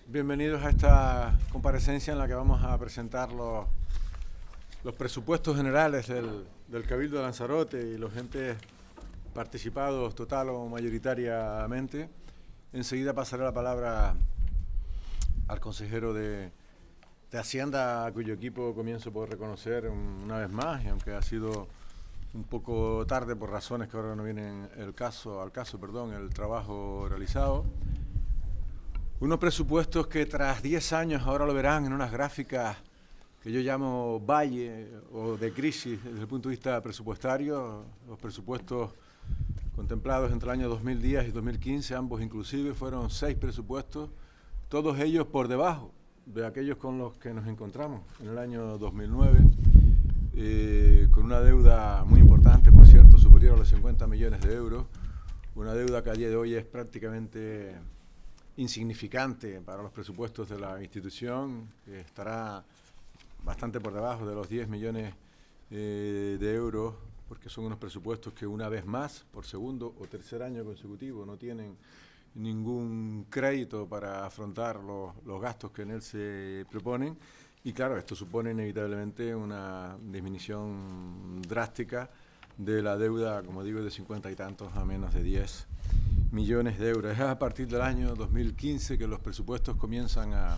Bienvenidos a esta comparecencia en la que vamos a presentar los presupuestos generales del Cabildo de Lanzarote y los entes participados total o mayoritariamente. Enseguida pasaré la palabra al consejero de Hacienda, a cuyo equipo comienzo por reconocer una vez más, y aunque ha sido un poco tarde por razones que ahora no vienen al caso, el trabajo realizado. Unos presupuestos que tras 10 años, ahora lo verán en unas gráficas que yo llamo valle o de crisis desde el punto de vista presupuestario, los presupuestos contemplados entre el año 2010 y 2015, ambos inclusive, fueron 6 presupuestos, todos ellos por debajo de aquellos con los que nos encontramos en el año 2009, con una deuda muy importante, por cierto, superior a los 50 millones de euros, una deuda que a día de hoy es prácticamente insignificante para los presupuestos de la institución, que estará bastante por debajo de los 10 millones de euros, porque son unos presupuestos que una vez más, por segundo o tercer año consecutivo, no tienen ningún crédito para afrontar los gastos que en él se proponen. Y claro, esto supone inevitablemente una disminución drástica de la deuda, como digo, de 50 y tantos a menos de 10 millones de euros. Es a partir del año 2015 que los presupuestos comienzan a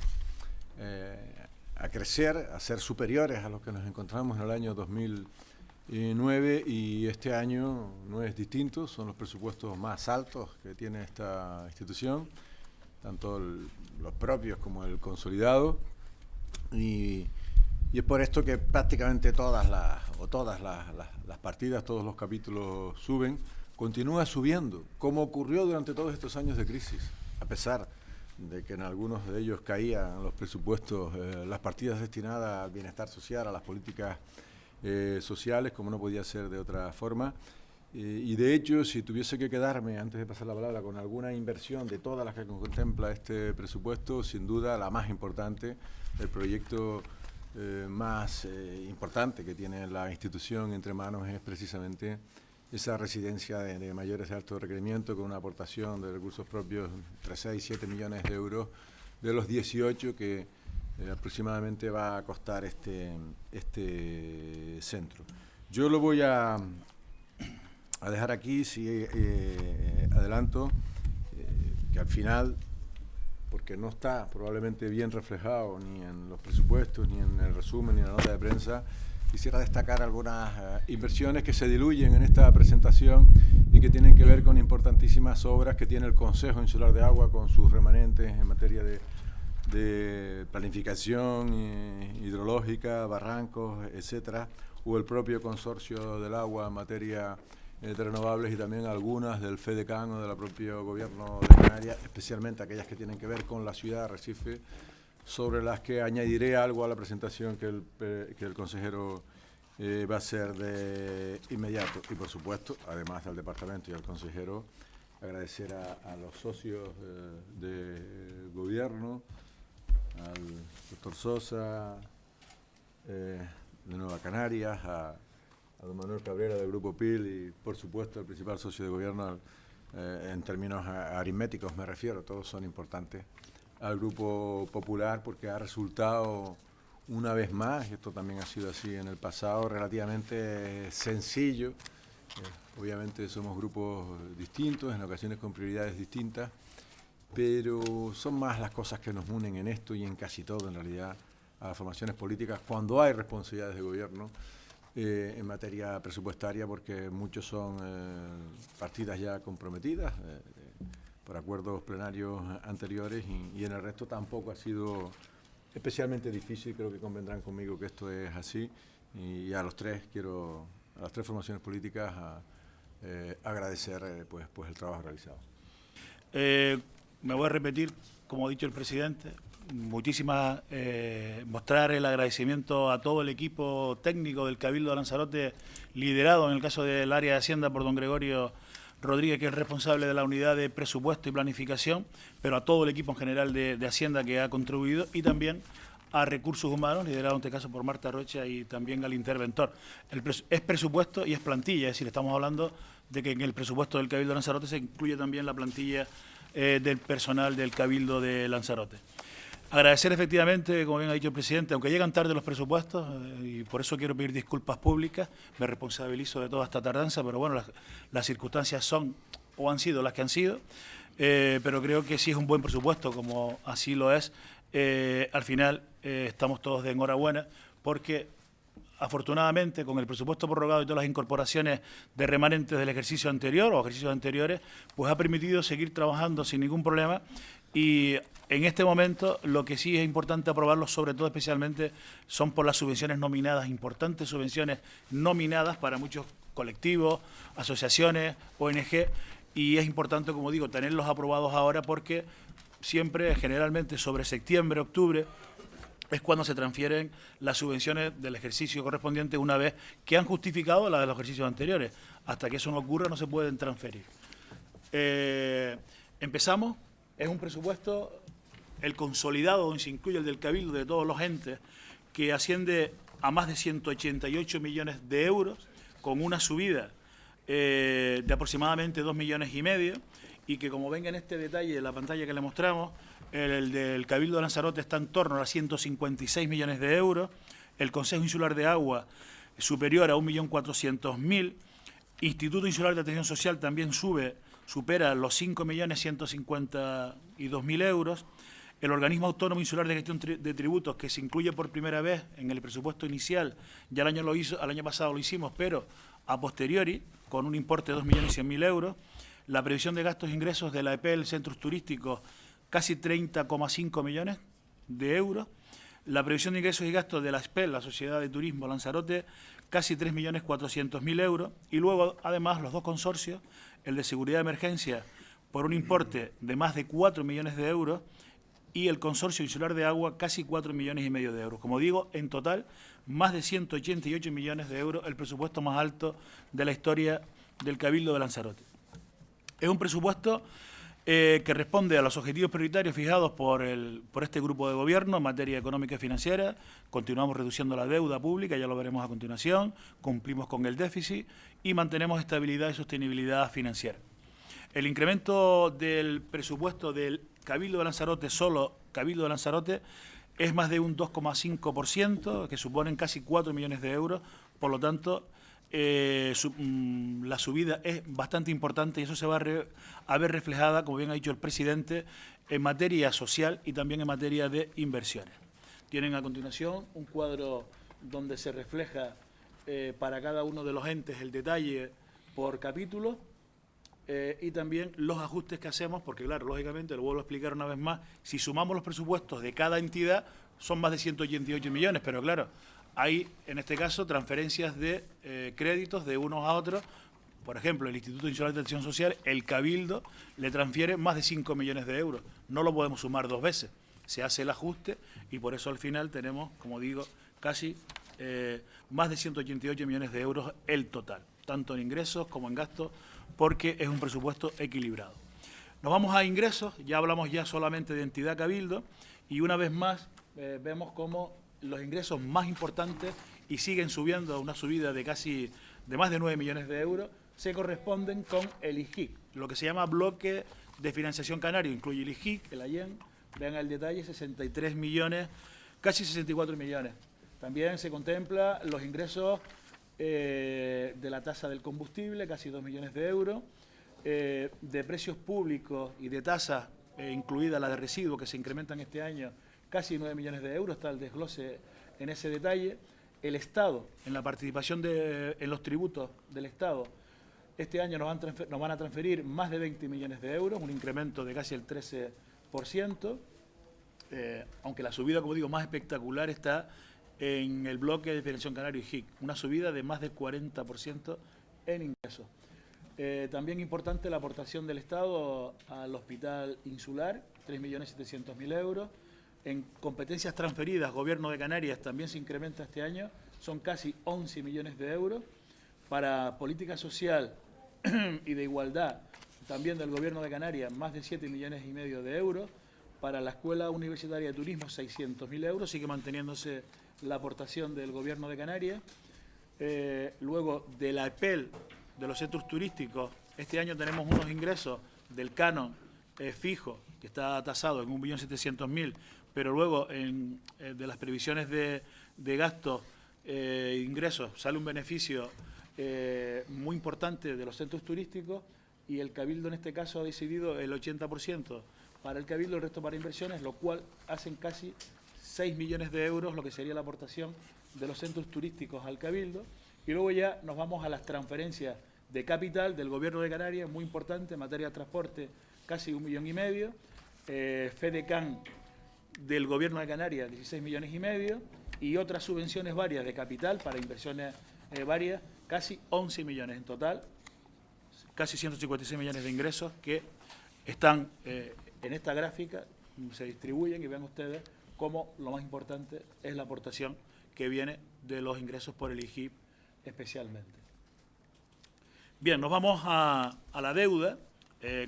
crecer, a ser superiores a los que nos encontramos en el año 2009, y este año no es distinto, son los presupuestos más altos que tiene esta institución, tanto los propios como el consolidado, y es por esto que prácticamente todas las partidas, todos los capítulos suben. Continúa subiendo, como ocurrió durante todos estos años de crisis, a pesar de que en algunos de ellos caían los presupuestos, las partidas destinadas al bienestar social, a las políticas sociales, como no podía ser de otra forma. Y de hecho, si tuviese que quedarme, antes de pasar la palabra, con alguna inversión de todas las que contempla este presupuesto, sin duda la más importante, el proyecto más importante que tiene la institución entre manos es precisamente esa residencia de mayores de alto requerimiento, con una aportación de recursos propios entre 6 y 7 millones de euros de los 18 que aproximadamente va a costar este centro. Yo lo voy a dejar aquí, si adelanto, que al final, porque no está probablemente bien reflejado ni en los presupuestos, ni en el resumen, ni en la nota de prensa, quisiera destacar algunas inversiones que se diluyen en esta presentación y que tienen que ver con importantísimas obras que tiene el Consejo Insular de Agua con sus remanentes en materia de planificación hidrológica, barrancos, etcétera, o el propio Consorcio del Agua en materia de renovables, y también algunas del FEDECAN o del propio Gobierno de Canarias, especialmente aquellas que tienen que ver con la ciudad de Arrecife, sobre las que añadiré algo a la presentación que el consejero va a hacer de inmediato. Y por supuesto, además del departamento y al consejero, agradecer a los socios de gobierno, al doctor Sosa, de Nueva Canarias, a don Manuel Cabrera del Grupo PIL, y por supuesto al principal socio de gobierno, en términos aritméticos me refiero, todos son importantes, al Grupo Popular, porque ha resultado una vez más, y esto también ha sido así en el pasado, relativamente sencillo. Obviamente somos grupos distintos, en ocasiones con prioridades distintas, pero son más las cosas que nos unen en esto y en casi todo, en realidad, a las formaciones políticas, cuando hay responsabilidades de gobierno en materia presupuestaria, porque muchos son partidas ya comprometidas por acuerdos plenarios anteriores, y en el resto tampoco ha sido especialmente difícil. Creo que convendrán conmigo que esto es así, y a las tres formaciones políticas agradecer pues el trabajo realizado. Me voy a repetir, como ha dicho el presidente, mostrar el agradecimiento a todo el equipo técnico del Cabildo de Lanzarote, liderado en el caso del área de Hacienda por don Gregorio Rodríguez, que es responsable de la unidad de presupuesto y planificación, pero a todo el equipo en general de Hacienda que ha contribuido, y también a Recursos Humanos, liderado en este caso por Marta Rocha, y también al interventor. Es presupuesto y es plantilla, es decir, estamos hablando de que en el presupuesto del Cabildo de Lanzarote se incluye también la plantilla del personal del Cabildo de Lanzarote. Agradecer efectivamente, como bien ha dicho el presidente, aunque llegan tarde los presupuestos, y por eso quiero pedir disculpas públicas, me responsabilizo de toda esta tardanza, pero bueno, las circunstancias son o han sido las que han sido, pero creo que sí es un buen presupuesto, como así lo es. Al final estamos todos de enhorabuena, porque afortunadamente con el presupuesto prorrogado y todas las incorporaciones de remanentes del ejercicio anterior o ejercicios anteriores, pues ha permitido seguir trabajando sin ningún problema. Y en este momento lo que sí es importante aprobarlo, sobre todo especialmente, son por las subvenciones nominadas, importantes subvenciones nominadas para muchos colectivos, asociaciones, ONG, y es importante, como digo, tenerlos aprobados ahora porque siempre, generalmente sobre septiembre, octubre, es cuando se transfieren las subvenciones del ejercicio correspondiente una vez que han justificado la de los ejercicios anteriores. Hasta que eso no ocurra no se pueden transferir. Empezamos. Es un presupuesto, el consolidado, donde se incluye el del Cabildo de todos los entes, que asciende a más de 188 millones de euros, con una subida de aproximadamente 2,5 millones, y que, como ven en este detalle de la pantalla que le mostramos, el del Cabildo de Lanzarote está en torno a 156 millones de euros, el Consejo Insular de Agua superior a 1.400.000, Instituto Insular de Atención Social también supera los 5.152.000 euros. El Organismo Autónomo Insular de Gestión de Tributos, que se incluye por primera vez en el presupuesto inicial, ya el año pasado lo hicimos, pero a posteriori, con un importe de 2.100.000 euros. La previsión de gastos e ingresos de la EPEL, centros turísticos, casi 30,5 millones de euros. La previsión de ingresos y gastos de la SPEL, la Sociedad de Turismo Lanzarote, casi 3.400.000 euros. Y luego, además, los dos consorcios, el de Seguridad de Emergencia, por un importe de más de 4 millones de euros, y el Consorcio Insular de Agua, casi 4,5 millones de euros. Como digo, en total, más de 188 millones de euros, el presupuesto más alto de la historia del Cabildo de Lanzarote. Es un presupuesto que responde a los objetivos prioritarios fijados por este grupo de gobierno en materia económica y financiera. Continuamos reduciendo la deuda pública, ya lo veremos a continuación, cumplimos con el déficit y mantenemos estabilidad y sostenibilidad financiera. El incremento del presupuesto del Cabildo de Lanzarote, solo Cabildo de Lanzarote, es más de un 2,5%, que suponen casi 4 millones de euros, por lo tanto, la subida es bastante importante y eso se va a ver reflejada, como bien ha dicho el presidente, en materia social y también en materia de inversiones. Tienen a continuación un cuadro donde se refleja para cada uno de los entes el detalle por capítulo y también los ajustes que hacemos, porque claro, lógicamente, lo vuelvo a explicar una vez más, si sumamos los presupuestos de cada entidad son más de 188 millones, pero claro, hay, en este caso, transferencias de créditos de unos a otros. Por ejemplo, el Instituto Insular de Atención Social, el Cabildo, le transfiere más de 5 millones de euros. No lo podemos sumar dos veces. Se hace el ajuste y por eso al final tenemos, como digo, casi más de 188 millones de euros el total, tanto en ingresos como en gastos, porque es un presupuesto equilibrado. Nos vamos a ingresos, ya hablamos ya solamente de entidad Cabildo, y una vez más vemos cómo los ingresos más importantes, y siguen subiendo a una subida de más de 9 millones de euros, se corresponden con el IGIC, lo que se llama bloque de financiación canario, incluye el IGIC, el AYEN, vean el detalle, 63 millones, casi 64 millones. También se contempla los ingresos de la tasa del combustible, casi 2 millones de euros, de precios públicos y de tasas, incluida la de residuos que se incrementan este año, casi 9 millones de euros, está el desglose en ese detalle. El Estado, en la participación en los tributos del Estado, este año nos van a transferir más de 20 millones de euros, un incremento de casi el 13%, aunque la subida, como digo, más espectacular está en el bloque de financiación canario IGIC, una subida de más del 40% en ingresos. También importante la aportación del Estado al Hospital Insular, 3.700.000 euros. En competencias transferidas, Gobierno de Canarias también se incrementa este año, son casi 11 millones de euros. Para política social y de igualdad, también del Gobierno de Canarias, más de 7,5 millones de euros. Para la Escuela Universitaria de Turismo, 600.000 euros, sigue manteniéndose la aportación del Gobierno de Canarias. Luego, de la EPEL, de los centros turísticos, este año tenemos unos ingresos del canon fijo, que está tasado en 1.700.000, pero luego de las previsiones de gastos ingresos sale un beneficio muy importante de los centros turísticos, y el Cabildo en este caso ha decidido el 80% para el Cabildo, el resto para inversiones, lo cual hacen casi 6 millones de euros, lo que sería la aportación de los centros turísticos al Cabildo. Y luego ya nos vamos a las transferencias de capital del Gobierno de Canarias, muy importante, en materia de transporte, casi 1,5 millones, FEDECAN del Gobierno de Canarias, 16,5 millones, y otras subvenciones varias de capital para inversiones varias, casi 11 millones en total, casi 156 millones de ingresos que están en esta gráfica, se distribuyen, y vean ustedes cómo lo más importante es la aportación que viene de los ingresos por el IGIP especialmente. Bien, nos vamos a la deuda.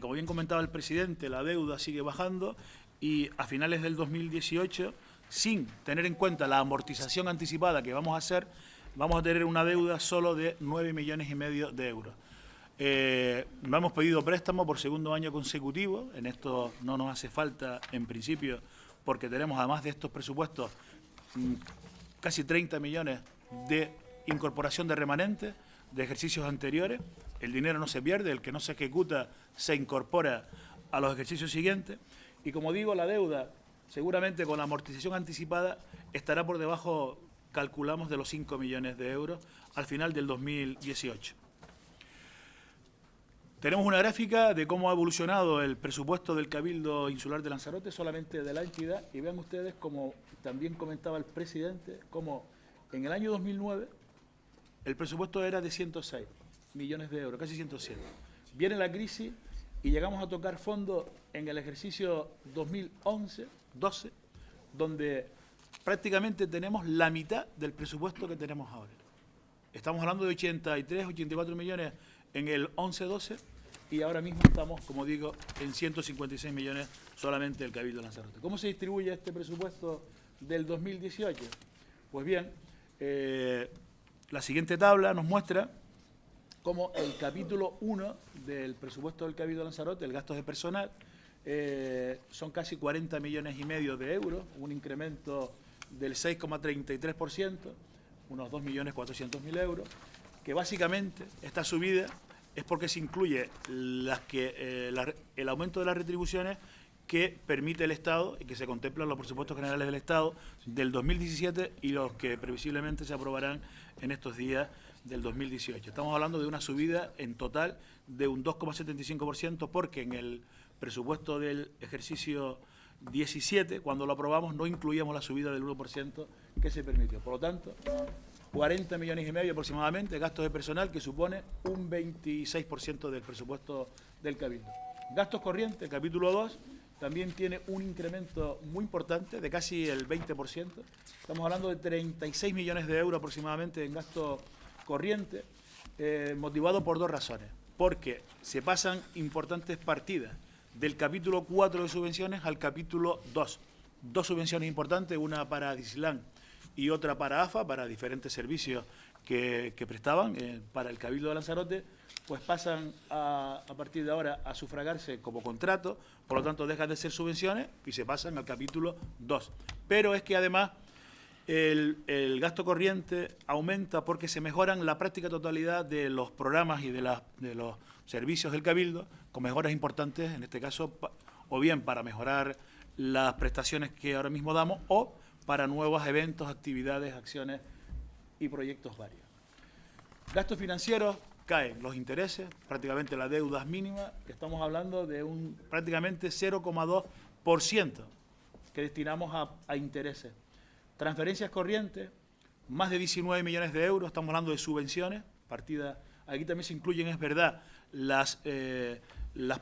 Como bien comentaba el presidente, la deuda sigue bajando y a finales del 2018, sin tener en cuenta la amortización anticipada que vamos a hacer, vamos a tener una deuda solo de 9,5 millones de euros. No hemos pedido préstamo por segundo año consecutivo, en esto no nos hace falta en principio, porque tenemos además de estos presupuestos casi 30 millones de incorporación de remanentes de ejercicios anteriores. El dinero no se pierde, el que no se ejecuta se incorpora a los ejercicios siguientes. Y como digo, la deuda, seguramente con la amortización anticipada, estará por debajo, calculamos, de los 5 millones de euros al final del 2018. Tenemos una gráfica de cómo ha evolucionado el presupuesto del Cabildo Insular de Lanzarote, solamente de la entidad, y vean ustedes, como también comentaba el presidente, cómo en el año 2009 el presupuesto era de 106 millones de euros, casi 107. Viene la crisis y llegamos a tocar fondo en el ejercicio 2011-12, donde prácticamente tenemos la mitad del presupuesto que tenemos ahora. Estamos hablando de 83, 84 millones en el 11-12 y ahora mismo estamos, como digo, en 156 millones solamente del Cabildo de Lanzarote. ¿Cómo se distribuye este presupuesto del 2018? Pues bien, la siguiente tabla nos muestra cómo el capítulo 1 del presupuesto del Cabildo de Lanzarote, el gasto de personal, son casi 40,5 millones de euros, un incremento del 6,33%, unos 2.400.000 euros, que básicamente esta subida es porque se incluye el aumento de las retribuciones que permite el Estado y que se contemplan los presupuestos generales del Estado del 2017 y los que previsiblemente se aprobarán en estos días del 2018. Estamos hablando de una subida en total de un 2,75%, porque en el presupuesto del ejercicio 17, cuando lo aprobamos, no incluíamos la subida del 1% que se permitió. Por lo tanto, 40,5 millones aproximadamente de gastos de personal, que supone un 26% del presupuesto del Cabildo. Gastos corrientes, capítulo 2, también tiene un incremento muy importante de casi el 20%. Estamos hablando de 36 millones de euros aproximadamente en gasto corriente, motivado por dos razones. Porque se pasan importantes partidas del capítulo 4 de subvenciones al capítulo 2. Dos subvenciones importantes, una para Dislán y otra para AFA, para diferentes servicios que prestaban para el Cabildo de Lanzarote, pues pasan a partir de ahora a sufragarse como contrato, por lo tanto dejan de ser subvenciones y se pasan al capítulo 2. Pero es que además el gasto corriente aumenta porque se mejoran la práctica totalidad de los programas y de los servicios del Cabildo, con mejoras importantes, en este caso, o bien para mejorar las prestaciones que ahora mismo damos, o para nuevos eventos, actividades, acciones y proyectos varios. Gastos financieros, caen los intereses, prácticamente la deuda es mínima, estamos hablando de un prácticamente 0,2% que destinamos a intereses. Transferencias corrientes, más de 19 millones de euros, estamos hablando de subvenciones, partidas, aquí también se incluyen, es verdad, las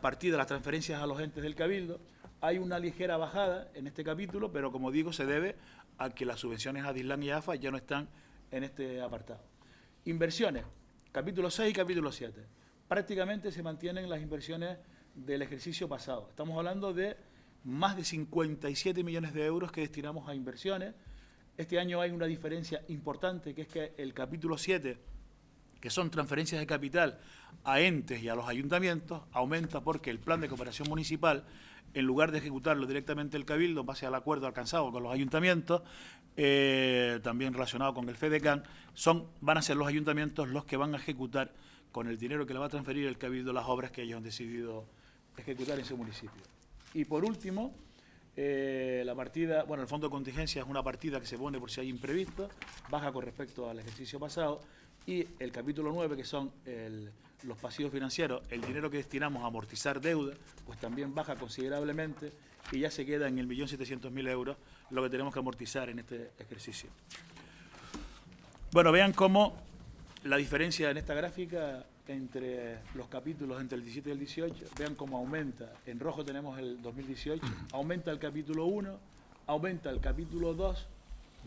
partidas, las transferencias a los entes del Cabildo. Hay una ligera bajada en este capítulo, pero como digo, se debe a que las subvenciones a Dislán y AFA ya no están en este apartado. Inversiones, capítulo 6 y capítulo 7. Prácticamente se mantienen las inversiones del ejercicio pasado. Estamos hablando de más de 57 millones de euros que destinamos a inversiones. Este año hay una diferencia importante, que es que el capítulo 7 que son transferencias de capital a entes y a los ayuntamientos, aumenta porque el plan de cooperación municipal, en lugar de ejecutarlo directamente el Cabildo, en base al acuerdo alcanzado con los ayuntamientos, también relacionado con el FEDECAN, van a ser los ayuntamientos los que van a ejecutar con el dinero que le va a transferir el Cabildo las obras que ellos han decidido ejecutar en su municipio. Y por último, la partida, bueno, el fondo de contingencia es una partida que se pone por si hay imprevisto, baja con respecto al ejercicio pasado, y el capítulo 9, que son los pasivos financieros, el dinero que destinamos a amortizar deuda, pues también baja considerablemente y ya se queda en 1.700.000 euros lo que tenemos que amortizar en este ejercicio. Bueno, vean cómo la diferencia en esta gráfica entre los capítulos entre el 17 y el 18, vean cómo aumenta. En rojo tenemos el 2018, aumenta el capítulo 1, aumenta el capítulo 2,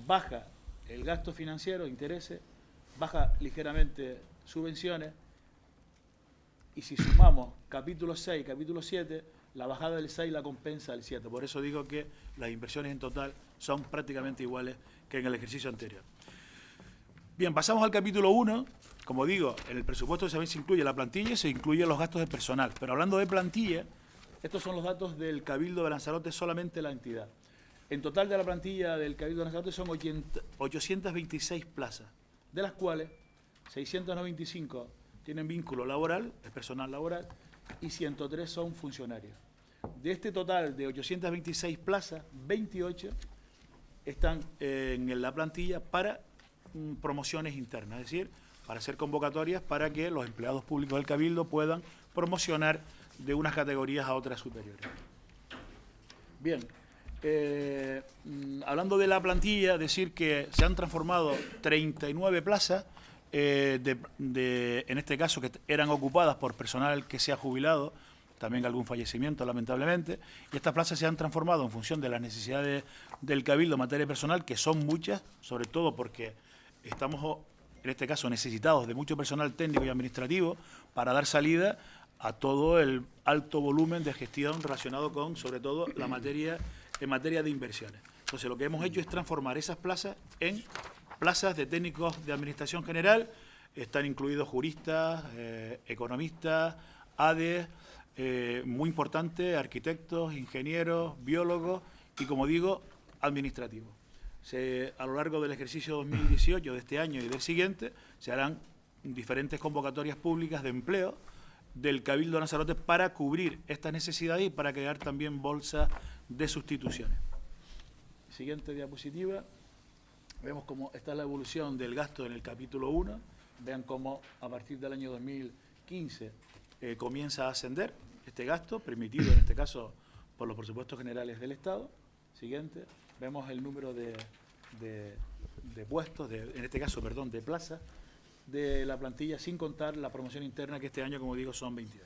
baja el gasto financiero, intereses, baja ligeramente subvenciones, y si sumamos capítulo 6 y capítulo 7, la bajada del 6 la compensa el 7. Por eso digo que las inversiones en total son prácticamente iguales que en el ejercicio anterior. Bien, pasamos al capítulo 1. Como digo, en el presupuesto también se incluye la plantilla y se incluyen los gastos de personal. Pero hablando de plantilla, estos son los datos del Cabildo de Lanzarote, solamente la entidad. En total de la plantilla del Cabildo de Lanzarote son 826 plazas, de las cuales 695 tienen vínculo laboral, es personal laboral, y 103 son funcionarios. De este total de 826 plazas, 28 están en la plantilla para promociones internas, es decir, para hacer convocatorias para que los empleados públicos del Cabildo puedan promocionar de unas categorías a otras superiores. Bien, hablando de la plantilla, decir que se han transformado 39 plazas, en este caso que eran ocupadas por personal que se ha jubilado, también algún fallecimiento lamentablemente, y estas plazas se han transformado en función de las necesidades del Cabildo en materia personal, que son muchas, sobre todo porque estamos en este caso necesitados de mucho personal técnico y administrativo para dar salida a todo el alto volumen de gestión relacionado con, sobre todo, en materia de inversiones. Entonces, lo que hemos hecho es transformar esas plazas en plazas de técnicos de administración general. Están incluidos juristas, economistas, ADES, muy importante, arquitectos, ingenieros, biólogos y, como digo, administrativos. A lo largo del ejercicio 2018, de este año y del siguiente, se harán diferentes convocatorias públicas de empleo del Cabildo de Lanzarote para cubrir estas necesidades y para crear también bolsas de sustituciones. Siguiente diapositiva. Vemos cómo está la evolución del gasto en el capítulo 1. Vean cómo a partir del año 2015 comienza a ascender este gasto, permitido en este caso por los presupuestos generales del Estado. Siguiente. Vemos el número de puestos, en este caso, perdón, de plazas de la plantilla, sin contar la promoción interna, que este año, como digo, son 28.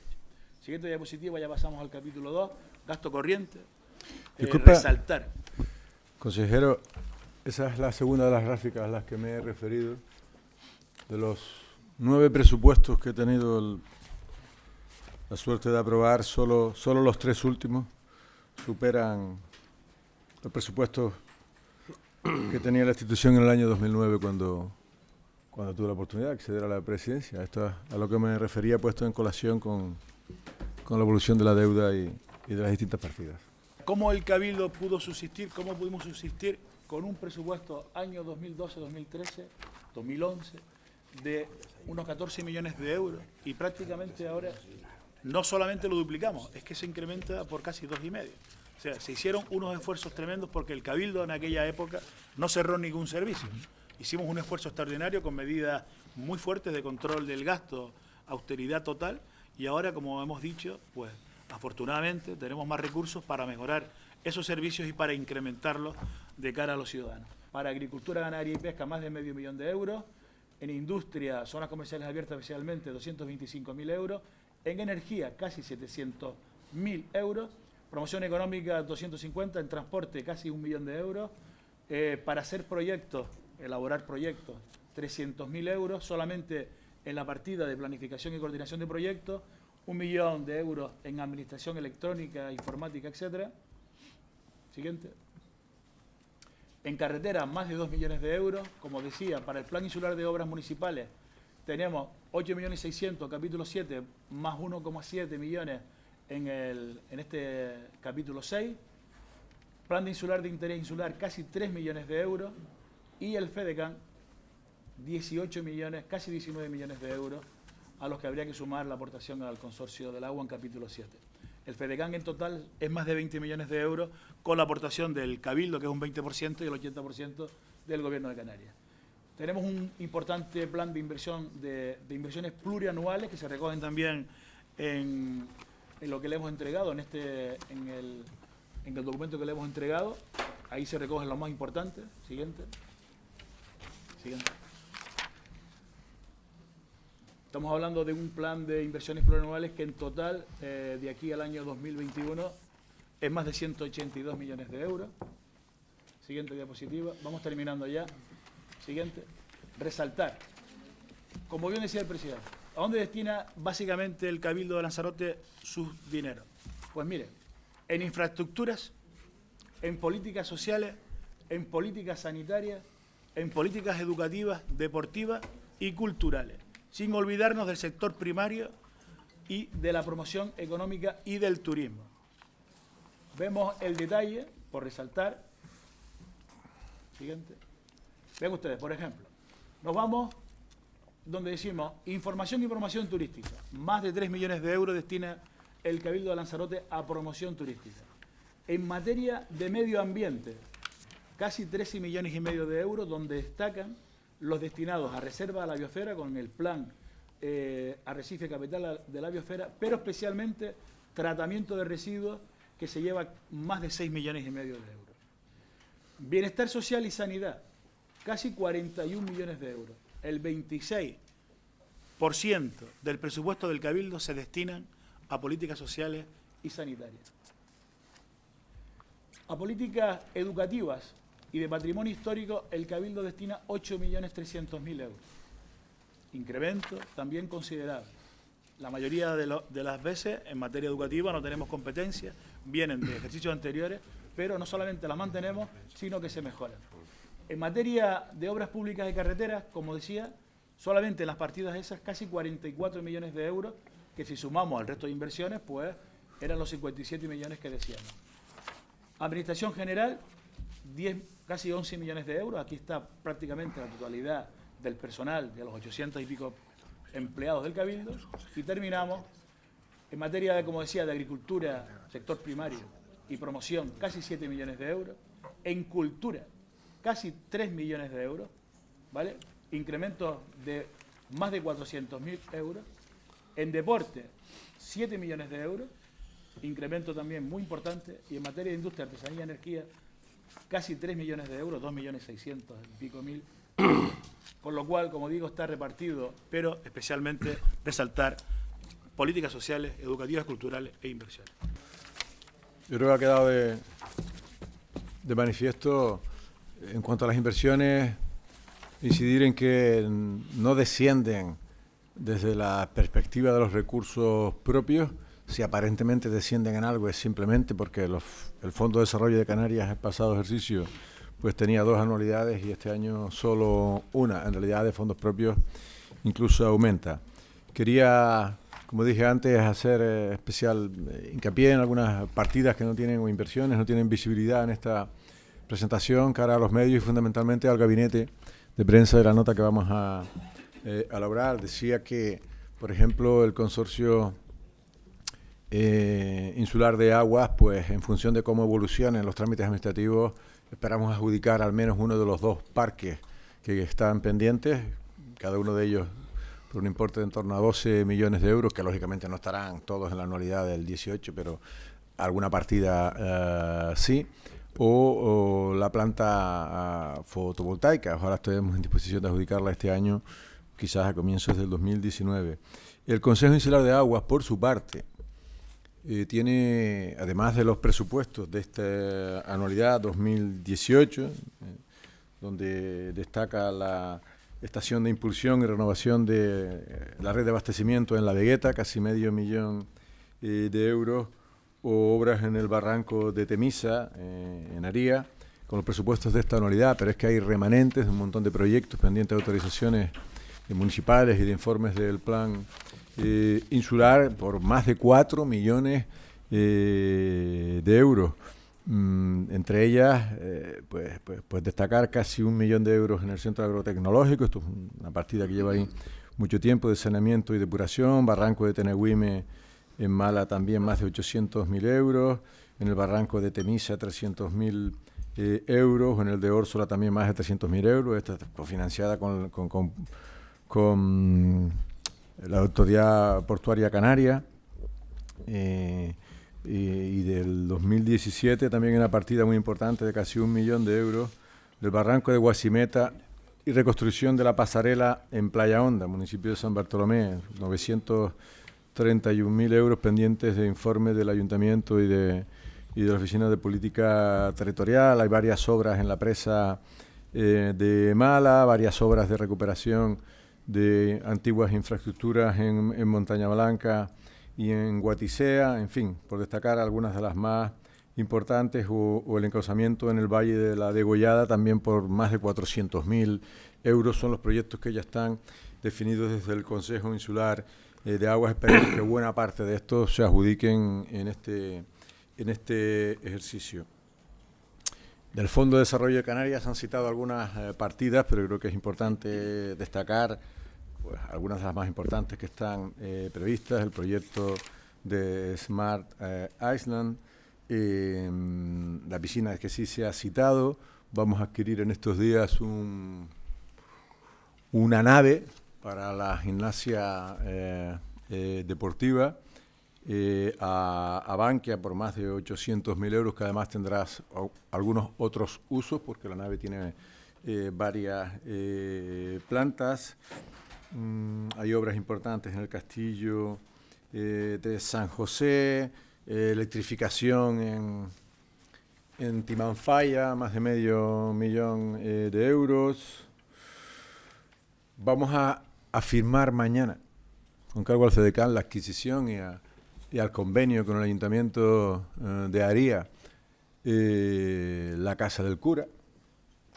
Siguiente diapositiva, ya pasamos al capítulo 2, gasto corriente. Disculpa, resaltar. Consejero, esa es la segunda de las gráficas a las que me he referido. De los 9 presupuestos que he tenido la suerte de aprobar, solo los 3 últimos superan los presupuestos que tenía la institución en el año 2009 cuando tuve la oportunidad de acceder a la presidencia. Esto es a lo que me refería, puesto en colación con la evolución de la deuda y de las distintas partidas. ¿Cómo el Cabildo pudo subsistir? ¿Cómo pudimos subsistir con un presupuesto año 2012, 2013, 2011 de unos 14 millones de euros? Y prácticamente ahora no solamente lo duplicamos, es que se incrementa por casi 2,5. O sea, se hicieron unos esfuerzos tremendos porque el Cabildo en aquella época no cerró ningún servicio. Hicimos un esfuerzo extraordinario con medidas muy fuertes de control del gasto, austeridad total, y ahora, como hemos dicho, pues afortunadamente tenemos más recursos para mejorar esos servicios y para incrementarlos de cara a los ciudadanos. Para agricultura, ganadería y pesca, más de medio millón de euros. En industria, zonas comerciales abiertas especialmente, 225.000 euros. En energía, casi 700.000 euros. Promoción económica, 250. En transporte, casi 1 millón de euros. Para hacer proyectos, elaborar proyectos, 300.000 euros. Solamente en la partida de planificación y coordinación de proyectos, 1 millón de euros en administración electrónica, informática, etcétera. Siguiente. En carretera, más de 2 millones de euros. Como decía, para el Plan Insular de Obras Municipales, tenemos 8.600.000, capítulo 7, más 1,7 millones en este capítulo 6. Plan de insular de interés insular, casi 3 millones de euros. Y el FEDECAN, 18 millones, casi 19 millones de euros, a los que habría que sumar la aportación al consorcio del agua en capítulo 7. El FEDECAN en total es más de 20 millones de euros, con la aportación del Cabildo, que es un 20%, y el 80% del Gobierno de Canarias. Tenemos un importante plan de inversión de inversiones plurianuales que se recogen también en lo que le hemos entregado, en el documento que le hemos entregado. Ahí se recogen los más importantes. Siguiente. Estamos hablando de un plan de inversiones plurianuales que en total, de aquí al año 2021, es más de 182 millones de euros. Siguiente diapositiva. Vamos terminando ya. Siguiente. Resaltar. Como bien decía el presidente, ¿a dónde destina básicamente el Cabildo de Lanzarote sus dineros? Pues mire, en infraestructuras, en políticas sociales, en políticas sanitarias, en políticas educativas, deportivas y culturales, sin olvidarnos del sector primario y de la promoción económica y del turismo. Vemos el detalle, por resaltar. Siguiente. Ven ustedes, por ejemplo, nos vamos donde decimos información y promoción turística. Más de 3 millones de euros destina el Cabildo de Lanzarote a promoción turística. En materia de medio ambiente, casi 13 millones y medio de euros, donde destacan los destinados a reserva de la biosfera con el plan Arrecife Capital de la Biosfera, pero especialmente tratamiento de residuos, que se lleva más de 6 millones y medio de euros. Bienestar social y sanidad, casi 41 millones de euros. El 26% del presupuesto del Cabildo se destinan a políticas sociales y sanitarias. A políticas educativas y de patrimonio histórico, el Cabildo destina 8.300.000 euros. Incremento también considerable. La mayoría de las veces en materia educativa no tenemos competencia, vienen de ejercicios anteriores, pero no solamente las mantenemos, sino que se mejoran. En materia de obras públicas de carreteras, como decía, solamente en las partidas esas, casi 44 millones de euros, que si sumamos al resto de inversiones, pues eran los 57 millones que decíamos. Administración general, casi 11 millones de euros. Aquí está prácticamente la totalidad del personal de los 800 y pico empleados del Cabildo. Y terminamos en materia de, como decía, de agricultura, sector primario y promoción, casi 7 millones de euros. En cultura, casi 3 millones de euros, ¿vale? Incremento de más de 400.000 euros. En deporte, 7 millones de euros, incremento también muy importante. Y en materia de industria, artesanía y energía, casi 3 millones de euros, 2.600.000 y pico. Con lo cual, como digo, está repartido, pero especialmente resaltar políticas sociales, educativas, culturales e inversiones. Yo creo que ha quedado de manifiesto, en cuanto a las inversiones, incidir en que no descienden desde la perspectiva de los recursos propios. Si aparentemente descienden en algo, es simplemente porque el Fondo de Desarrollo de Canarias, el pasado ejercicio, pues tenía 2 anualidades y este año solo una. En realidad, de fondos propios incluso aumenta. Quería, como dije antes, hacer especial hincapié en algunas partidas que no tienen, o inversiones, no tienen visibilidad en esta presentación, cara a los medios y fundamentalmente al gabinete de prensa de la nota que vamos a elaborar. Decía que, por ejemplo, el consorcio insular de aguas, pues en función de cómo evolucionen los trámites administrativos, esperamos adjudicar al menos uno de los 2 parques que están pendientes, cada uno de ellos por un importe de en torno a 12 millones de euros, que lógicamente no estarán todos en la anualidad del 18, pero alguna partida sí, o la planta fotovoltaica. Ojalá estemos en disposición de adjudicarla este año, quizás a comienzos del 2019. El Consejo Insular de Aguas, por su parte, tiene, además de los presupuestos de esta anualidad 2018, donde destaca la estación de impulsión y renovación de la red de abastecimiento en La Vegueta, casi $500,000 de euros, o obras en el barranco de Temisa, en Aría, con los presupuestos de esta anualidad, pero es que hay remanentes de un montón de proyectos pendientes de autorizaciones municipales y de informes del plan insular por más de 4 millones de euros. Entre ellas, pues destacar casi 1 millón de euros en el centro agrotecnológico. Esto es una partida que lleva ahí mucho tiempo, de saneamiento y depuración. Barranco de Tenegüime en Mala también más de 800.000 euros. En el barranco de Temisa 300.000 euros. En el de Órsola también más de 300.000 euros. Esta está cofinanciada con la Autoridad Portuaria Canaria. Y del 2017 también una partida muy importante de casi 1 millón de euros del barranco de Guasimeta y reconstrucción de la pasarela en Playa Honda, municipio de San Bartolomé, 931.000 euros pendientes de informe del ayuntamiento y de la Oficina de Política Territorial. Hay varias obras en la presa de Mala, varias obras de recuperación de antiguas infraestructuras en Montaña Blanca y en Guatisea, en fin, por destacar algunas de las más importantes, o el encauzamiento en el Valle de la Degollada, también por más de 400.000 euros. Son los proyectos que ya están definidos desde el Consejo Insular de Aguas. Esperemos que buena parte de estos se adjudiquen en este ejercicio. Del Fondo de Desarrollo de Canarias se han citado algunas partidas, pero creo que es importante destacar pues algunas de las más importantes que están previstas: el proyecto de Smart Island, la piscina que sí se ha citado. Vamos a adquirir en estos días una nave para la gimnasia deportiva a Bankia por más de 800.000 euros, que además tendrá algunos otros usos, porque la nave tiene varias plantas. Hay obras importantes en el castillo de San José, electrificación en Timanfaya, más de medio millón de euros. Vamos a firmar mañana, con cargo al FEDECAN, la adquisición y al convenio con el Ayuntamiento de Aría, la Casa del Cura,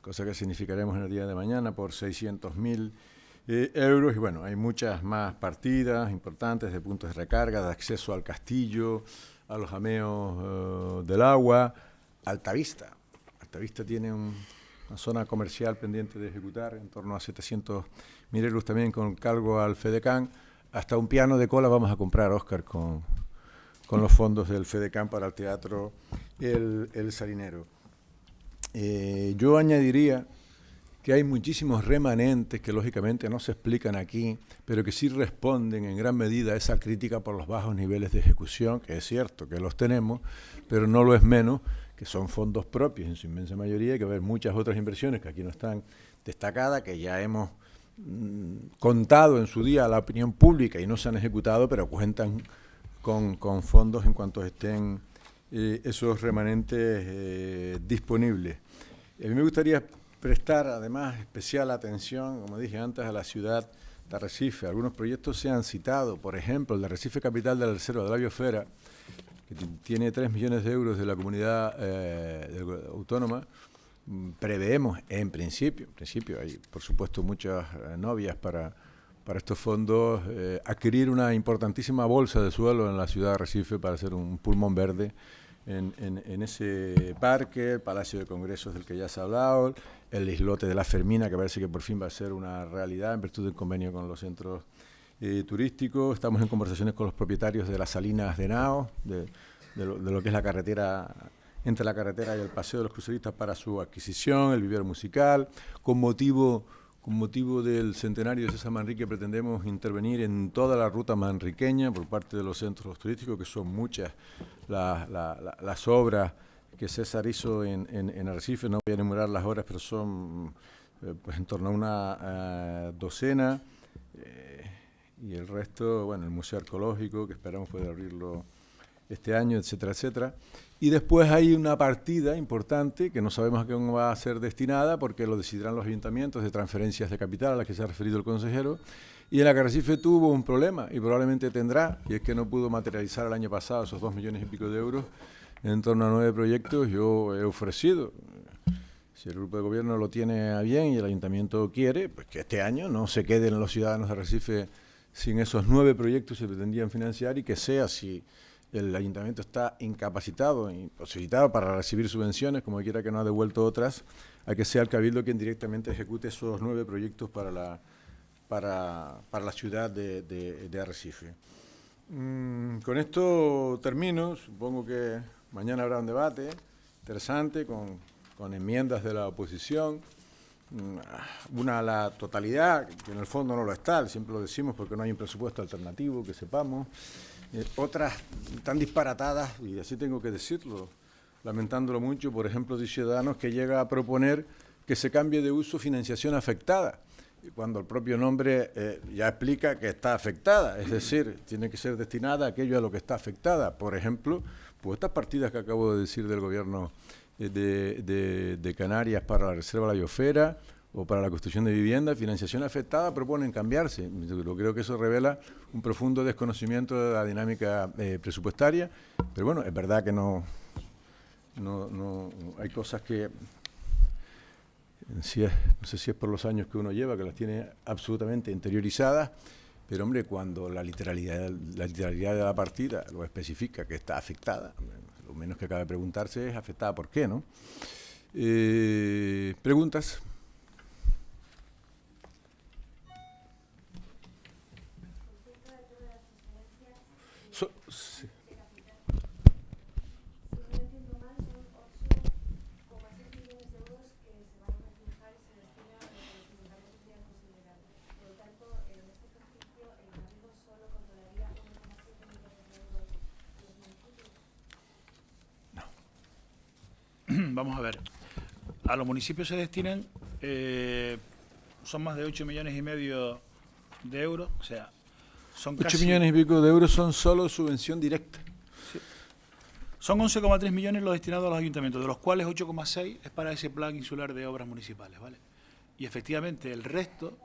cosa que significaremos en el día de mañana por 600.000 euros. Y bueno, hay muchas más partidas importantes de puntos de recarga, de acceso al castillo, a los jameos del agua. Altavista tiene una zona comercial pendiente de ejecutar en torno a 700.000 euros, también con cargo al FEDECAN. Hasta un piano de cola vamos a comprar, Óscar, con los fondos del FEDECAN para el Teatro El Salinero. Yo añadiría que hay muchísimos remanentes que lógicamente no se explican aquí, pero que sí responden en gran medida a esa crítica por los bajos niveles de ejecución, que es cierto que los tenemos, pero no lo es menos, que son fondos propios en su inmensa mayoría. Hay que ver muchas otras inversiones que aquí no están destacadas, que ya hemos contado en su día a la opinión pública y no se han ejecutado, pero cuentan con fondos en cuanto estén esos remanentes disponibles. A mí me gustaría prestar además especial atención, como dije antes, a la ciudad de Arrecife. Algunos proyectos se han citado, por ejemplo, el de Arrecife, capital de la Reserva de la Biosfera, que tiene 3 millones de euros de la comunidad autónoma. Preveemos, en principio, hay por supuesto muchas novias para estos fondos, adquirir una importantísima bolsa de suelo en la ciudad de Arrecife para hacer un pulmón verde en ese parque, el Palacio de Congresos del que ya se ha hablado, el islote de la Fermina, que parece que por fin va a ser una realidad en virtud del convenio con los centros turísticos. Estamos en conversaciones con los propietarios de las salinas de Nao, de lo que es la carretera, entre la carretera y el Paseo de los Cruceristas, para su adquisición, el vivero musical. Con motivo del centenario de César Manrique pretendemos intervenir en toda la ruta manriqueña por parte de los centros turísticos, que son muchas las obras que César hizo en Arrecife. No voy a enumerar las obras, pero son pues en torno a una docena, y el resto, bueno, el Museo Arqueológico, que esperamos poder abrirlo este año, etcétera, etcétera. Y después hay una partida importante que no sabemos a qué va a ser destinada, porque lo decidirán los ayuntamientos, de transferencias de capital a las que se ha referido el consejero, y en la que Arrecife tuvo un problema, y probablemente tendrá, y es que no pudo materializar el año pasado esos 2 millones y pico de euros en torno a 9 proyectos. Yo he ofrecido, Si el grupo de gobierno lo tiene a bien y el ayuntamiento quiere, pues que este año no se queden los ciudadanos de Arrecife sin esos 9 proyectos que se pretendían financiar, y que sea, si el ayuntamiento está incapacitado, imposibilitado para recibir subvenciones, como quiera que no ha devuelto otras, a que sea el Cabildo quien directamente ejecute esos 9 proyectos para la ciudad de Arrecife. Con esto termino. Supongo que mañana habrá un debate interesante con enmiendas de la oposición, una a la totalidad, que en el fondo no lo está, siempre lo decimos porque no hay un presupuesto alternativo, que sepamos, otras tan disparatadas, y así tengo que decirlo, lamentándolo mucho, por ejemplo, de Ciudadanos, que llega a proponer que se cambie de uso financiación afectada, cuando el propio nombre ya explica que está afectada, es decir, tiene que ser destinada a aquello a lo que está afectada. Por ejemplo, pues estas partidas que acabo de decir del gobierno de Canarias para la reserva de la biosfera o para la construcción de vivienda, financiación afectada, proponen cambiarse. Yo creo que eso revela un profundo desconocimiento de la dinámica presupuestaria, pero bueno, es verdad que no hay cosas que, no sé si es por los años que uno lleva, que las tiene absolutamente interiorizadas, pero hombre, cuando la literalidad de la partida lo especifica, que está afectada, lo menos que cabe preguntarse es afectada por qué, ¿no? ¿Preguntas? Sí. Vamos a ver. A los municipios se destinan, son más de 8,5 millones de euros, o sea, son 8 casi, millones y pico de euros son solo subvención directa. Sí. Son 11,3 millones los destinados a los ayuntamientos, de los cuales 8,6 es para ese plan insular de obras municipales, ¿vale? Y efectivamente el resto,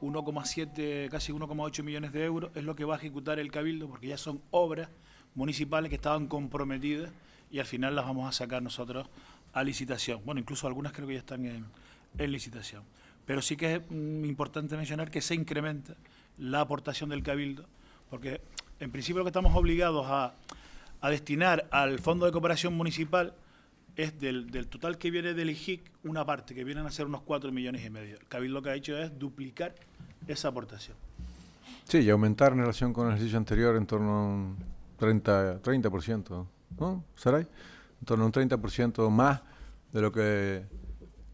1,7, casi 1,8 millones de euros, es lo que va a ejecutar el Cabildo, porque ya son obras municipales que estaban comprometidas y al final las vamos a sacar nosotros a licitación. Bueno, incluso algunas creo que ya están en licitación. Pero sí que es importante mencionar que se incrementa la aportación del Cabildo, porque en principio lo que estamos obligados a destinar al Fondo de Cooperación Municipal es del total que viene del IJIC, una parte, que vienen a ser unos 4,5 millones. El Cabildo lo que ha hecho es duplicar esa aportación. Sí, y aumentar en relación con el ejercicio anterior en torno a un 30%, ¿no, Saray? En torno a un 30% más de lo que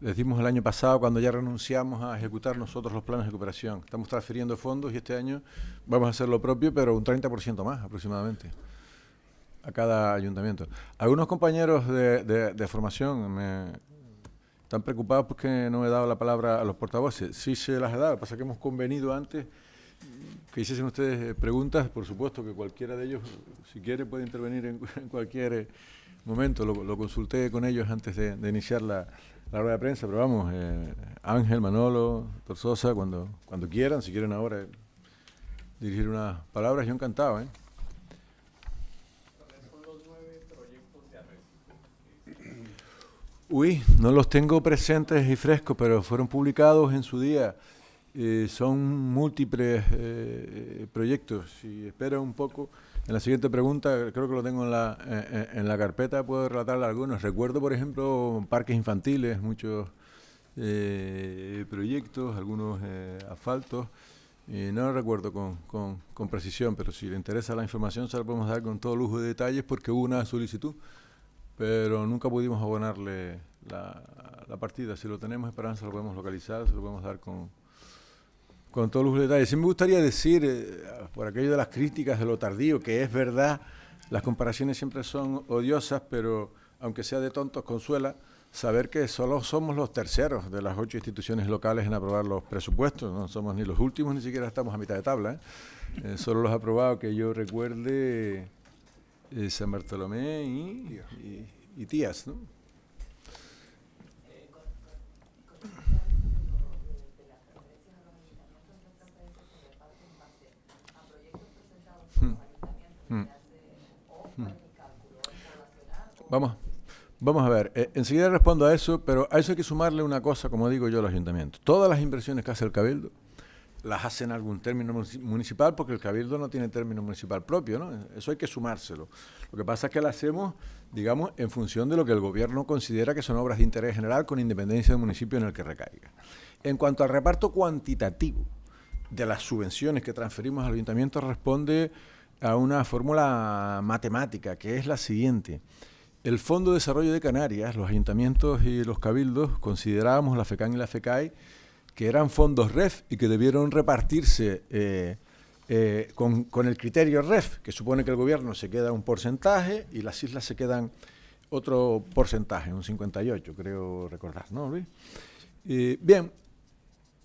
les dimos el año pasado, cuando ya renunciamos a ejecutar nosotros los planes de cooperación. Estamos transfiriendo fondos y este año vamos a hacer lo propio, pero un 30% más aproximadamente a cada ayuntamiento. Algunos compañeros de formación me están preocupados porque no he dado la palabra a los portavoces. Sí se las he dado, pasa que hemos convenido antes que hiciesen ustedes preguntas. Por supuesto que cualquiera de ellos, si quiere, puede intervenir en cualquier momento. Lo consulté con ellos antes de iniciar la rueda de prensa, pero vamos, Ángel, Manolo, Doctor Sosa, cuando quieran, si quieren ahora dirigir unas palabras, yo encantado, ¿eh? Uy, no los tengo presentes y frescos, pero fueron publicados en su día. Son múltiples proyectos. Si espera un poco, en la siguiente pregunta, creo que lo tengo en la carpeta, puedo relatarle algunos. Recuerdo, por ejemplo, parques infantiles, muchos proyectos, algunos asfaltos. No lo recuerdo con precisión, pero si le interesa la información se la podemos dar con todo lujo de detalles, porque hubo una solicitud, pero nunca pudimos abonarle la partida. Si lo tenemos, Esperanza, lo podemos localizar, se lo podemos dar con todos los detalles. Sí me gustaría decir, por aquello de las críticas de lo tardío, que es verdad, las comparaciones siempre son odiosas, pero aunque sea de tontos, consuela saber que solo somos los terceros de las 8 instituciones locales en aprobar los presupuestos. No somos ni los últimos, ni siquiera estamos a mitad de tabla, ¿eh? Solo los ha aprobado, que yo recuerde, San Bartolomé y Tías, ¿no? Vamos Vamos a ver, enseguida respondo a eso, pero a eso hay que sumarle una cosa, como digo yo, al ayuntamiento. Todas las inversiones que hace el Cabildo las hace en algún término municipal, porque el Cabildo no tiene término municipal propio, ¿no? Eso hay que sumárselo. Lo que pasa es que lo hacemos, digamos, en función de lo que el gobierno considera que son obras de interés general, con independencia del municipio en el que recaiga. En cuanto al reparto cuantitativo de las subvenciones que transferimos al ayuntamiento, responde a una fórmula matemática, que es la siguiente. El Fondo de Desarrollo de Canarias, los ayuntamientos y los cabildos considerábamos, la FECAN y la FECAI, que eran fondos REF y que debieron repartirse con el criterio REF, que supone que el gobierno se queda un porcentaje y las islas se quedan otro porcentaje, un 58, creo recordar, ¿no, Luis? Bien,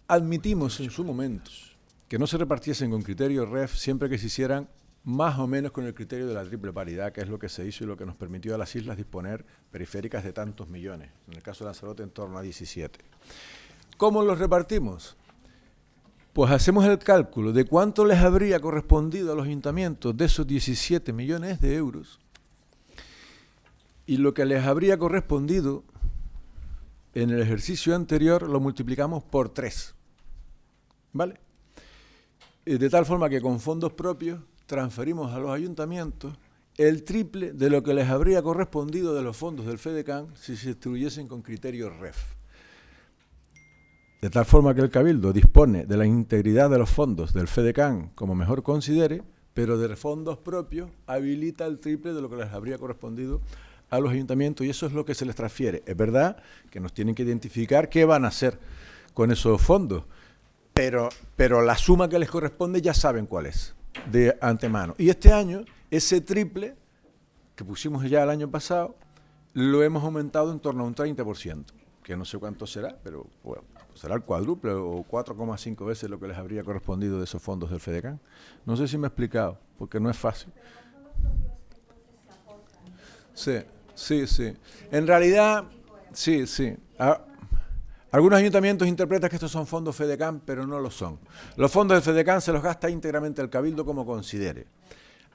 admitimos en su momento que no se repartiesen con criterio REF siempre que se hicieran más o menos con el criterio de la triple paridad, que es lo que se hizo y lo que nos permitió a las islas disponer periféricas de tantos millones, en el caso de Lanzarote en torno a 17. ¿Cómo los repartimos? Pues hacemos el cálculo de cuánto les habría correspondido a los ayuntamientos de esos 17 millones de euros y lo que les habría correspondido en el ejercicio anterior lo multiplicamos por 3, ¿vale? De tal forma que con fondos propios transferimos a los ayuntamientos el triple de lo que les habría correspondido de los fondos del FEDECAN si se distribuyesen con criterio REF. De tal forma que el Cabildo dispone de la integridad de los fondos del FEDECAN como mejor considere, pero de fondos propios habilita el triple de lo que les habría correspondido a los ayuntamientos y eso es lo que se les transfiere. Es verdad que nos tienen que identificar qué van a hacer con esos fondos, pero la suma que les corresponde ya saben cuál es de antemano. Y este año, ese triple que pusimos ya el año pasado, lo hemos aumentado en torno a un 30%, que no sé cuánto será, pero bueno, será el cuádruple o 4,5 veces lo que les habría correspondido de esos fondos del FEDECAN. No sé si me he explicado, porque no es fácil. Sí. En realidad, sí. Algunos ayuntamientos interpretan que estos son fondos FEDECAN, pero no lo son. Los fondos del FEDECAN se los gasta íntegramente el Cabildo como considere.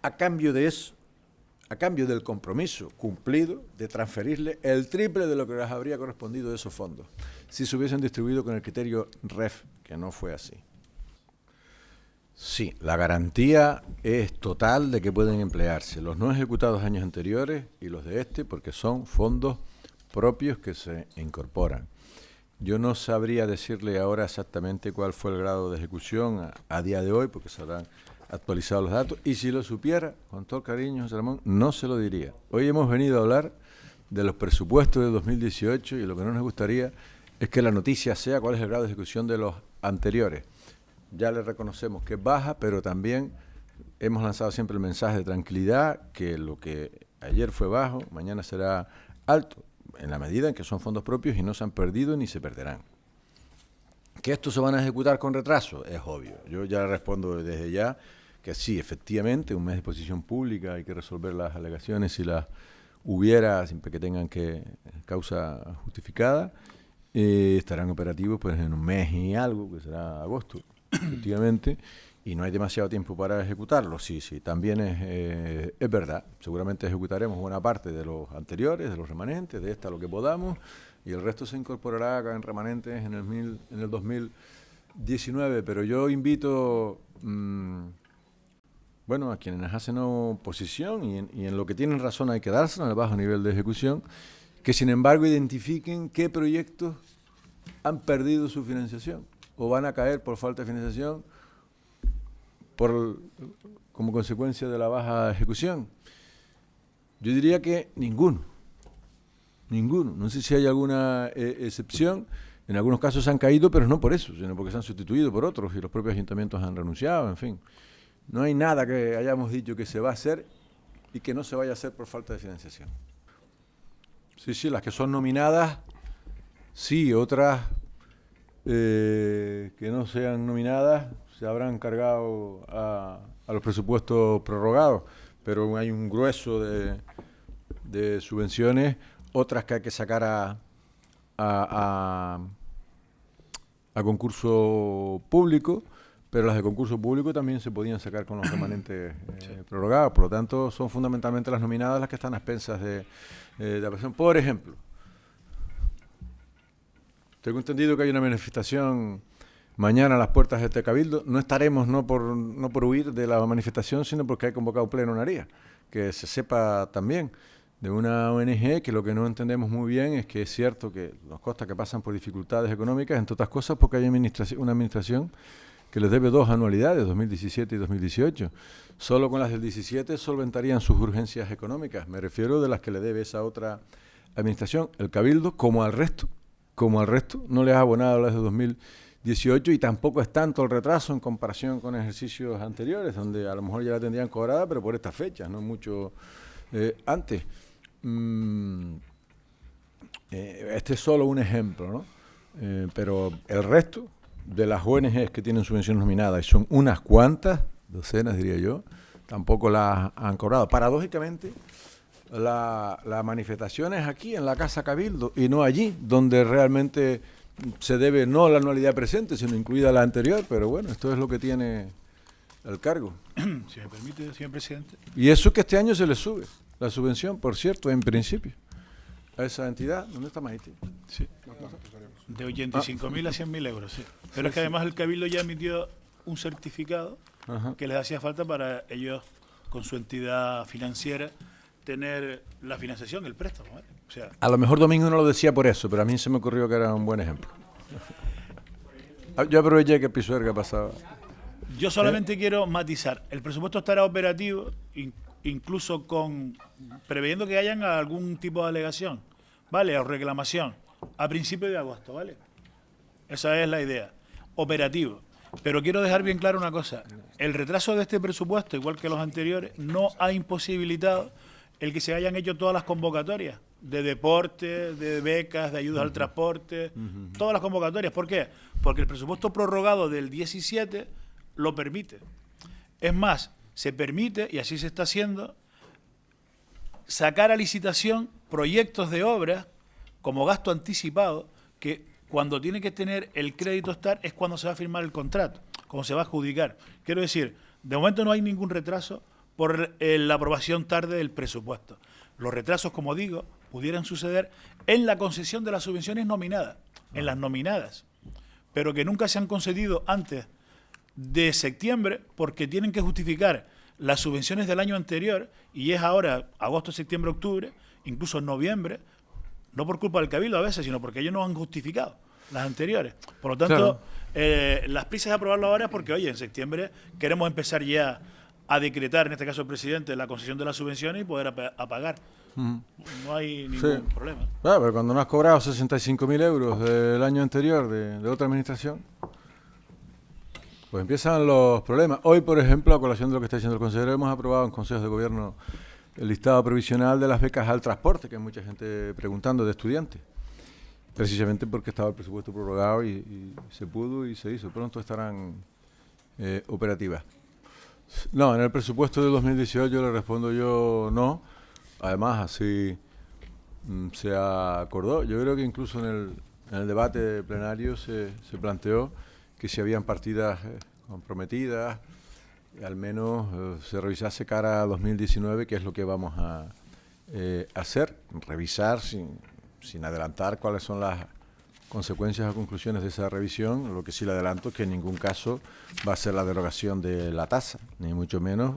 A cambio de eso, a cambio del compromiso cumplido de transferirle el triple de lo que les habría correspondido de esos fondos, si se hubiesen distribuido con el criterio REF, que no fue así. Sí, la garantía es total de que pueden emplearse los no ejecutados años anteriores y los de este, porque son fondos propios que se incorporan. Yo no sabría decirle ahora exactamente cuál fue el grado de ejecución a día de hoy, porque se habrán actualizado los datos, y si lo supiera, con todo el cariño, José Ramón, no se lo diría. Hoy hemos venido a hablar de los presupuestos de 2018 y lo que no nos gustaría es que la noticia sea cuál es el grado de ejecución de los anteriores. Ya le reconocemos que es baja, pero también hemos lanzado siempre el mensaje de tranquilidad, que lo que ayer fue bajo, mañana será alto, en la medida en que son fondos propios y no se han perdido ni se perderán. ¿Que estos se van a ejecutar con retraso? Es obvio. Yo ya le respondo desde ya que sí, efectivamente, un mes de exposición pública, hay que resolver las alegaciones si las hubiera, siempre que tengan causa justificada, estarán operativos pues en un mes y algo, que será agosto, efectivamente, y no hay demasiado tiempo para ejecutarlo. Sí, también es verdad. Seguramente ejecutaremos buena parte de los anteriores, de los remanentes, de esta lo que podamos, y el resto se incorporará acá en remanentes en el 2019. Pero yo invito, a quienes hacen oposición, y en lo que tienen razón hay que dárselo, en el bajo nivel de ejecución, que sin embargo identifiquen qué proyectos han perdido su financiación o van a caer por falta de financiación como consecuencia de la baja ejecución. Yo diría que ninguno. No sé si hay alguna excepción. En algunos casos se han caído, pero no por eso, sino porque se han sustituido por otros y los propios ayuntamientos han renunciado, en fin. No hay nada que hayamos dicho que se va a hacer y que no se vaya a hacer por falta de financiación. Sí, las que son nominadas, sí, otras que no sean nominadas se habrán cargado a los presupuestos prorrogados, pero hay un grueso de subvenciones, otras que hay que sacar a concurso público, pero las de concurso público también se podían sacar con los remanentes prorrogados. Por lo tanto, son fundamentalmente las nominadas las que están a expensas de la presión. Por ejemplo, tengo entendido que hay una manifestación mañana a las puertas de este Cabildo. No estaremos no por huir de la manifestación, sino porque hay convocado pleno en Aría. Que se sepa también de una ONG que lo que no entendemos muy bien es que es cierto que nos consta que pasan por dificultades económicas, entre otras cosas porque hay una administración que les debe 2 anualidades, 2017 y 2018. Solo con las del 17 solventarían sus urgencias económicas. Me refiero de las que le debe esa otra administración. El Cabildo, como al resto, no les ha abonado las de 2018 y tampoco es tanto el retraso en comparación con ejercicios anteriores, donde a lo mejor ya la tendrían cobrada, pero por estas fechas, no mucho antes. Este es solo un ejemplo, ¿no? Pero el resto de las ONGs que tienen subvenciones nominadas, y son unas cuantas, docenas diría yo, tampoco las han cobrado. Paradójicamente, la manifestación es aquí, en la Casa Cabildo, y no allí, donde realmente se debe no la anualidad presente, sino incluida la anterior, pero bueno, esto es lo que tiene el cargo. Si me permite, señor presidente. Y eso que este año se le sube, la subvención, por cierto, en principio, a esa entidad. ¿Dónde está Maite? Sí. De 85.000 a 100.000 euros, sí. Pero es que además el Cabildo ya emitió un certificado que les hacía falta para ellos, con su entidad financiera, tener la financiación, el préstamo, ¿vale? O sea, a lo mejor Domingo no lo decía por eso, pero a mí se me ocurrió que era un buen ejemplo. Yo aproveché que Pisuerga pasaba. Yo solamente quiero matizar. El presupuesto estará operativo, incluso previendo que hayan algún tipo de alegación, ¿vale? O reclamación, a principios de agosto, ¿vale? Esa es la idea. Operativo. Pero quiero dejar bien claro una cosa. El retraso de este presupuesto, igual que los anteriores, no ha imposibilitado el que se hayan hecho todas las convocatorias de deporte, de becas, de ayudas al transporte, todas las convocatorias. ¿Por qué? Porque el presupuesto prorrogado del 17 lo permite. Es más, se permite, y así se está haciendo, sacar a licitación proyectos de obras como gasto anticipado, que cuando tiene que tener el crédito estar es cuando se va a firmar el contrato, como se va a adjudicar. Quiero decir, de momento no hay ningún retraso por la aprobación tarde del presupuesto. Los retrasos, como digo, pudieran suceder en la concesión de las subvenciones nominadas, en las nominadas, pero que nunca se han concedido antes de septiembre porque tienen que justificar las subvenciones del año anterior, y es ahora agosto, septiembre, octubre, incluso en noviembre, no por culpa del Cabildo a veces, sino porque ellos no han justificado las anteriores. Por lo tanto, claro, las prisas de aprobarlo ahora es porque, oye, en septiembre queremos empezar ya a decretar, en este caso el presidente, la concesión de las subvenciones y poder apagar. No hay ningún problema. Claro, pero cuando no has cobrado 65.000 euros del año anterior de otra administración, pues empiezan los problemas. Hoy, por ejemplo, a colación de lo que está diciendo el consejero, hemos aprobado en consejos de gobierno el listado provisional de las becas al transporte, que hay mucha gente preguntando, de estudiantes, precisamente porque estaba el presupuesto prorrogado y se pudo y se hizo. Pronto estarán operativas. No, en el presupuesto de 2018 le respondo yo no. Además, así se acordó. Yo creo que incluso en el debate plenario se planteó que si habían partidas comprometidas, al menos se revisase cara a 2019, que es lo que vamos a hacer, revisar sin adelantar cuáles son las consecuencias o conclusiones de esa revisión. Lo que sí le adelanto es que en ningún caso va a ser la derogación de la tasa, ni mucho menos,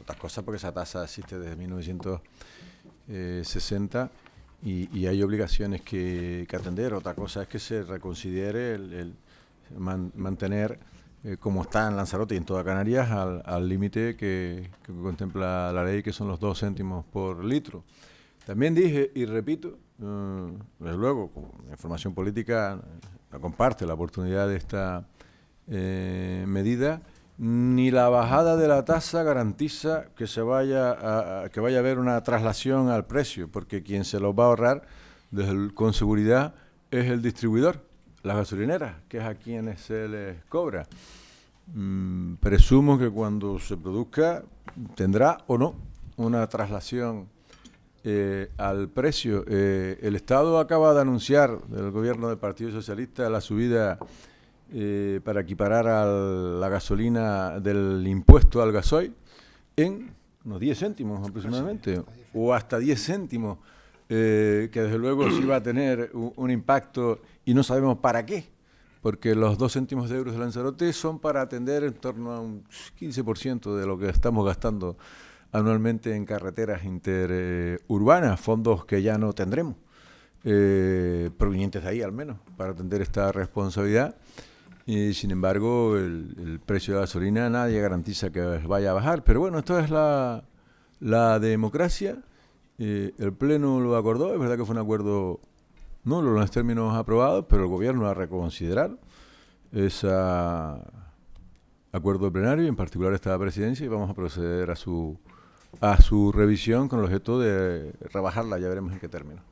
otras cosas porque esa tasa existe desde 1960 y hay obligaciones que atender. Otra cosa es que se reconsidere el mantener como está en Lanzarote y en toda Canarias al límite que contempla la ley, que son los 2 céntimos por litro. También dije y repito, desde luego, la información política no comparte la oportunidad de esta medida, ni la bajada de la tasa garantiza que vaya a haber una traslación al precio, porque quien se lo va a ahorrar con seguridad es el distribuidor, las gasolineras, que es a quienes se les cobra. Presumo que cuando se produzca tendrá o no una traslación al precio. El Estado acaba de anunciar, del gobierno del Partido Socialista, la subida para equiparar a la gasolina del impuesto al gasoil en unos 10 céntimos aproximadamente, o hasta 10 céntimos, que desde luego sí va a tener un impacto y no sabemos para qué, porque los 2 céntimos de euros de Lanzarote son para atender en torno a un 15% de lo que estamos gastando anualmente en carreteras interurbanas, fondos que ya no tendremos, provenientes de ahí al menos, para atender esta responsabilidad. Y sin embargo, el precio de la gasolina nadie garantiza que vaya a bajar. Pero bueno, esto es la democracia. El Pleno lo acordó, es verdad que fue un acuerdo nulo en los términos aprobados, pero el Gobierno ha reconsiderado ese acuerdo plenario, y en particular esta presidencia, y vamos a proceder a su revisión con el objeto de rebajarla, ya veremos en qué término.